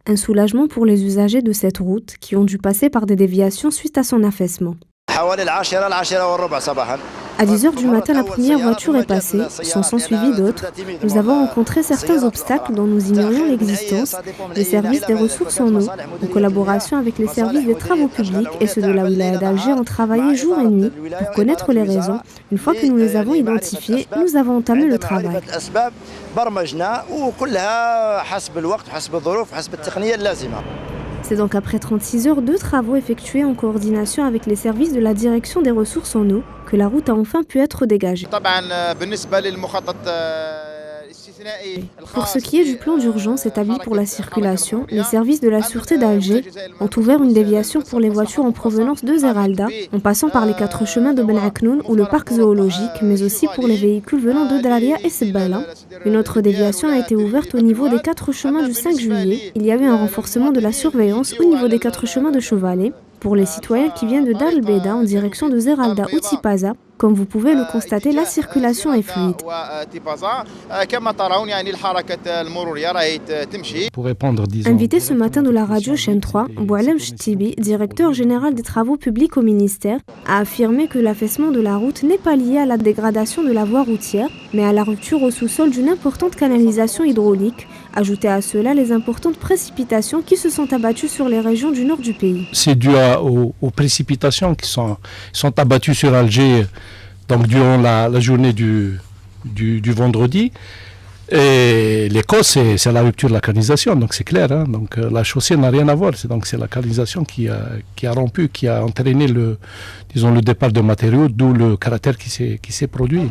Un soulagement pour les usagers de cette route qui ont dû passer par des déviations suite à son affaissement. À 10 heures du matin, la première voiture est passée, s'en sont suivies d'autres. Nous avons rencontré certains obstacles dont nous ignorions l'existence. Les services des ressources en eau, en collaboration avec les services des travaux publics et ceux de la wilaya d'Alger, ont travaillé jour et nuit pour connaître les raisons. Une fois que nous les avons identifiées, nous avons entamé le travail. C'est donc après 36 heures de travaux effectués en coordination avec les services de la direction des ressources en eau que la route a enfin pu être dégagée. Pour ce qui est du plan d'urgence établi pour la circulation, les services de la sûreté d'Alger ont ouvert une déviation pour les voitures en provenance de Zeralda, en passant par les 4 chemins de Ben Aknoun ou le parc zoologique, mais aussi pour les véhicules venant de Daria et Sebala. Une autre déviation a été ouverte au niveau des 4 chemins du 5 juillet. Il y a eu un renforcement de la surveillance au niveau des 4 chemins de Chevalet pour les citoyens qui viennent de Dar el-Beida en direction de Zeralda ou Tipaza. Comme vous pouvez le constater, la circulation est fluide. Invité ce matin de la radio Chaîne 3, Boualem Chtibi, directeur général des travaux publics au ministère, a affirmé que l'affaissement de la route n'est pas lié à la dégradation de la voie routière, mais à la rupture au sous-sol d'une importante canalisation hydraulique. Ajoutez à cela les importantes précipitations qui se sont abattues sur les régions du nord du pays. C'est dû aux précipitations qui sont abattues sur Alger donc durant la journée du vendredi. Et les causes, c'est la rupture de la canalisation, donc c'est clair. Hein. Donc la chaussée n'a rien à voir, c'est la canalisation qui a rompu, qui a entraîné le départ de matériaux, d'où le caractère qui s'est produit.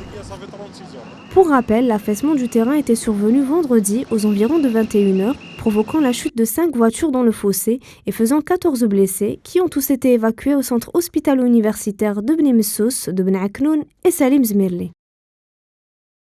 Pour rappel, l'affaissement du terrain était survenu vendredi aux environs de 21h, provoquant la chute de 5 voitures dans le fossé et faisant 14 blessés qui ont tous été évacués au centre hospitalo-universitaire de Bni Messous, de Ben Aknoun et Salim Zmirli.